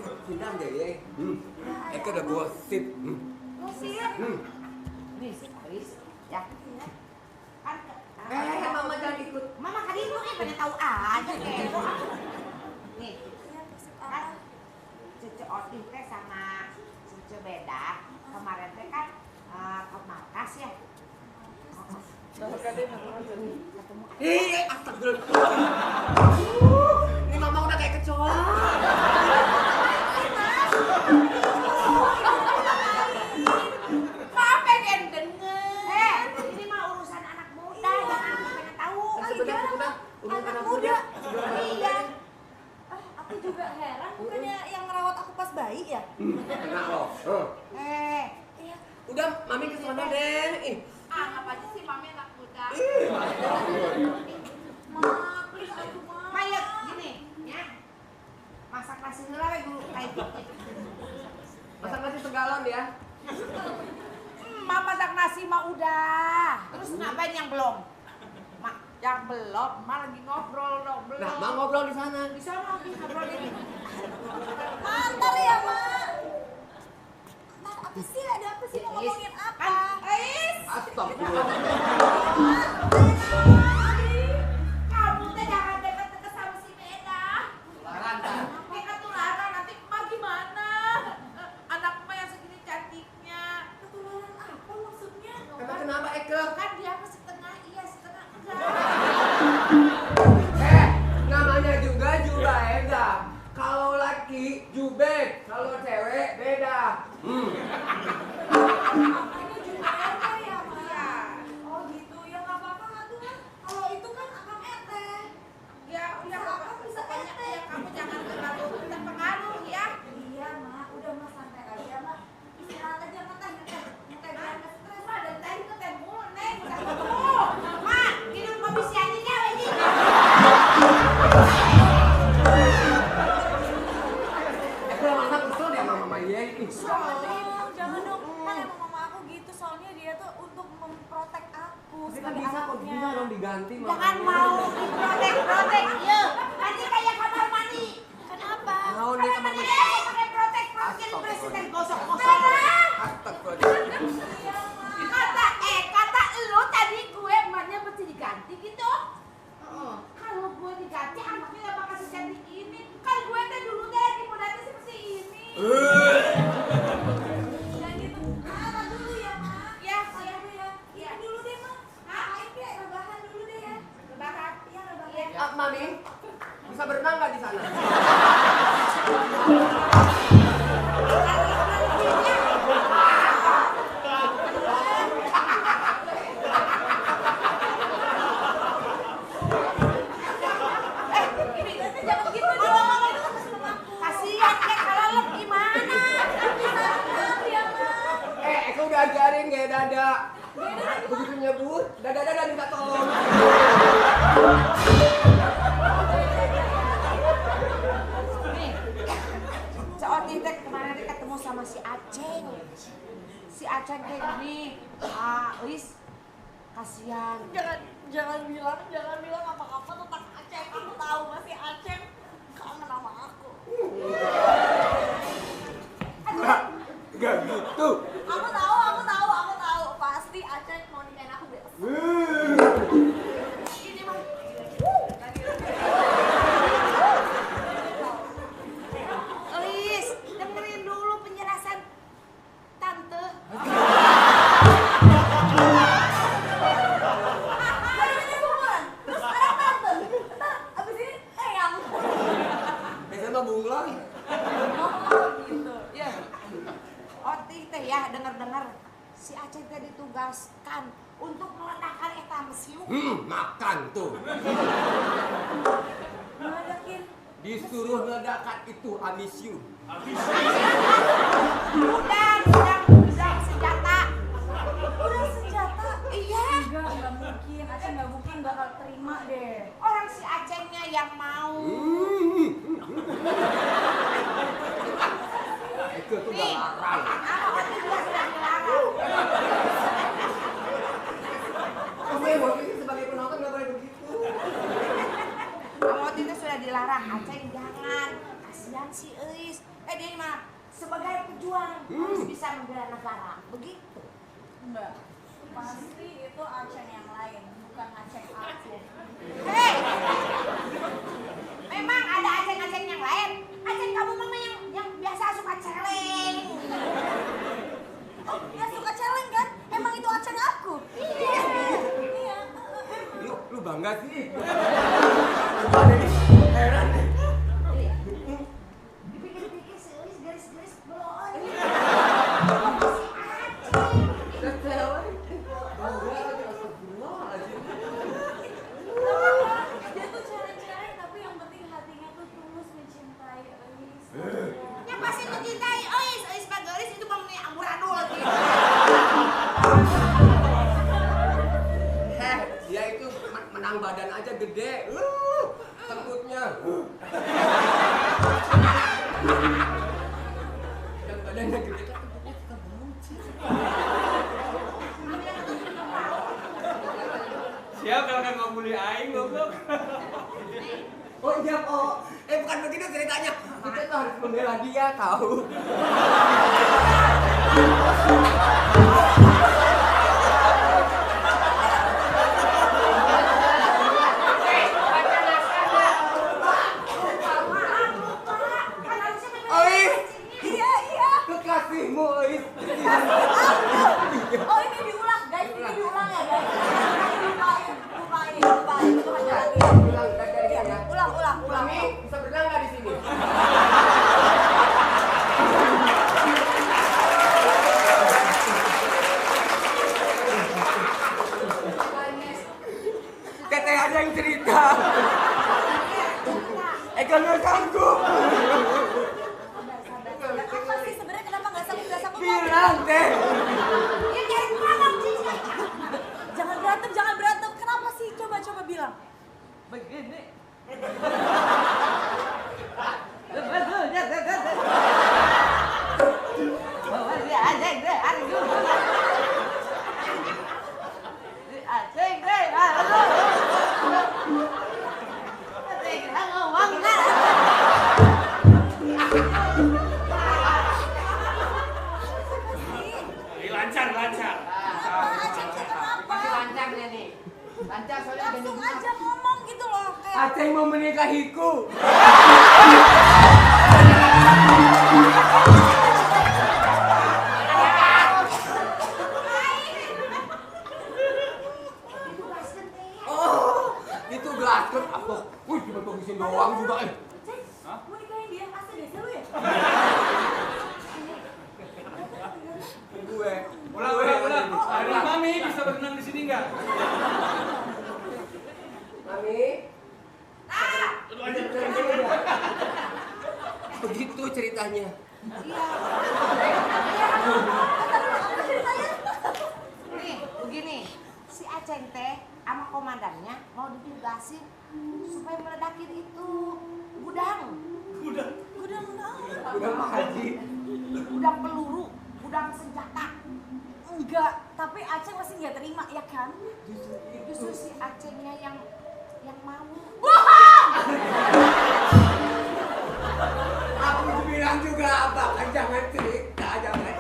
Sindang deh ya. Eka udah gosip. Gosip? Nih, Aris, ya. Mama jangan ikut. Mama kan itu pengen tahu aja kepo. Nih, kan Cece Oti teh sama Cece Beda kemarin teh kan ke markas ya. Astagfirullah. Ini mama udah kayak kecoa. Maaf pengen denger. Ini mah urusan anak muda yang aku pengen tahu. Anak muda. Iya. Aku juga heran, bukannya yang ngerawat aku pas bayi ya? Enak loh. Iya. Udah, mami ke sana deh. Anggap aja sih mami anak muda. Ma, please aku ma. Maya gini, ya. Masak nasi heula we guru kayak gitu. Masak nasi segalon ya. Mama masak nasi mah udah. Terus ngapain yang belum? Mak, yang belum, Ma lagi ngobrol dong, belum. Nah, mau ngobrol di sana. Di sana lagi ngobrol ini. Antar ya ma. Nah, apa sih? Ada apa sih? Mau ngomongin apa? Astagfirullah. Kamu teh jangan deket-deket sama si Beda. Larang kan? Nanti ketularan, nanti Emak gimana? Anak Emak yang segini cantiknya. Ketularan apa maksudnya? Emang kenapa Eke? Kan dia mah setengah iya, setengah enggak. Namanya juga Jubaida. Kalau laki Jubed, kalau cewek beda. Makanya juga Ete ya ma. Iya. Oh gitu, ya nggak apa-apa nggak tuh kan? Kalau itu kan akang Ete. Ya, udah Akang bisa pokoknya Ete. ya kamu jangan terlalu terpengaruh ya. Iya ma, udah ma santai aja ma. Istirahat aja ngeteh biar nggak stres. Cuma dari tadi ngeteh mulu, Neng. Mak, minum kopi siannya lagi. Eke lama kesel deh sama mama Ye. Jangan dong, kan emang mama aku gitu soalnya dia tuh untuk memprotek aku Tapi kan sebagai bisa kok, anaknya. bisa dong diganti mama. Jangan mau diprotek-protek, ya. Nanti kayak kamar mandi. Kenapa? Mau nih sama mama. Pakai protek-protek presiden gosok-gosok. Astagfirullah. Kata lu tadi gue emaknya mesti diganti gitu. Kalau gue diganti anaknya gak bakal secantik ini. Kan gue teh dulu teh lagi modalnya seperti ini. Jangan gitu. Nah, dulu ya ma. Ya, Iya dulu ya. Iya dulu deh ma. Ngapain kayak rebahan dulu deh ya. Lebaran. Iya rebahan. Iya. Mami, bisa berenang nggak di sana? Jangan gitu dong. Kasihan kan kalau lu gimana? Ya ma. Eke udah ajarin gaya dada. Begitu nyebut, dada minta tolong. Nih, Coti teh kemarin teh ketemu sama si Aceng. Si Aceng kayak gini, Wis, kasihan. Jangan bilang apa-apa tentang Aceng. Aku tahu masih Aceng kangen sama aku. Gak gitu. Aku tahu. Pasti Aceng mau nikahin aku besok. Ini mah. Wis, dengerin dulu penjelasan tante. Terus sekarang tante. Ntar abis ini eyang. Biasanya mah bunglon. Oh gitu. Ya. Oti teh ya denger-dengar si Aceh teh ditugaskan untuk meledakkan eta mesiu. Makan tuh. Ngadakin. Disuruh ledakan itu amisium. Gudang senjata. Udah senjata. Iya. Enggak mungkin. Aceng nggak mungkin bakal terima deh. Orang si Acehnya yang mau. Itu tuh udah larang. Oti juga sudah dilarang. Kamu yang buat ini sebagai penonton nggak boleh begitu. Oti itu sudah dilarang. Aceh jangan. Kasihan si Eis. dia mah sebagai pejuang harus bisa membela negara. Begitu. Enggak. Pasti itu Aceng yang lain, bukan Aceng aku. Hei, memang ada aceng-aceng yang lain. Aceng kamu mama yang biasa suka celeng. Oh, ya suka celeng kan? Emang itu Aceng aku? Iya. Iya. Lu bangga sih. Heran deh. Dipikir-pikir serius garis-garis belon. Dia tuh celeng-celeng tapi yang penting hatinya tuh tulus mencintai Elis. Yang pasti mencintai Ois Pak Garis itu bang nih amburadul lagi. Dia itu menang badan aja gede. Tengkutnya. Dan badannya gede kan tengkutnya suka meluncur. Siap kalau kan ngomuli aing goblok. Oh iya kok. Bukan begitu ceritanya. Kita tuh harus membela dia tahu. Ois, Iya, iya. kekasihmu Ois. Oh ini diulang guys, ini diulang ya guys. Lupain. Itu aja lagi. Ulang dari Iya, ya. ulang. Mami, bisa berenang nggak di sini? Teteh ada yang cerita. Eka nggak sanggup. Apa sih sebenarnya kenapa nggak sanggup? Bilang teh. Ya jangan ngomong sih. Jangan berantem. Kenapa sih? Coba bilang. Begini. Bawa dia Aceng deh, aduh. Aceng deh, aduh. Aceng ngomong kan. Lancar. Aceng tuh kenapa? Masih lancar dia nih. Lancar soalnya ada Langsung nyebut. aja ngomong gitu loh. Kayak Aceng mau menikahiku. Oh, itu gasket apa? Wih, cuma tulisin doang juga. Ceng, mau nikahin dia? Asli deh, lu ya? Gue. Ulang. Hari Mami bisa berenang di sini enggak? Mami. Begitu ceritanya. Nih, begini. Si Aceng teh sama komandannya mau ditugasin supaya meledakin itu gudang. Gudang apa? Udah Pak Haji. Gudang peluru, gudang senjata. Enggak, tapi Aceng pasti nggak terima, ya kan? Justru si Acengnya yang mau. Aku bilang juga apa kan jangan cerita, jangan.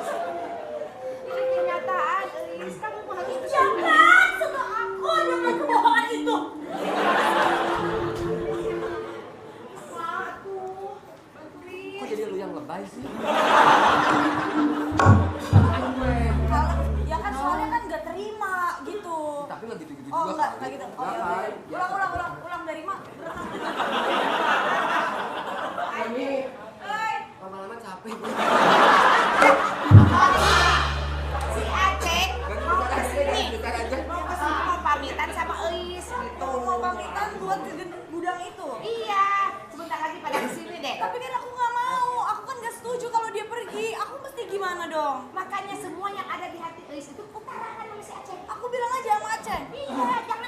Ini kenyataan, Elis. Kamu harus Jangan sentuh aku dengan kebohongan itu. Kok jadi lu yang lebay sih? Ya kan soalnya kan nggak terima gitu. Tapi nggak gitu-gitu Oh juga. enggak, kali. enggak gitu. Oh Nggak ya kan? udah. Ulang dari mak. Mami, lama-lama capek. si Aceng mau kesini. Bentar aja. Mau pamitan sama Elis gitu. Mau pamitan buat ke gudang itu. Iya, sebentar lagi pada kesini deh. Tapi kan aku nggak mau. Aku kan nggak setuju kalau dia pergi. Aku mesti gimana dong? Makanya semua yang ada di hati Elis itu utarakan sama si Aceng. Aku bilang aja sama Aceng. Iya, jangan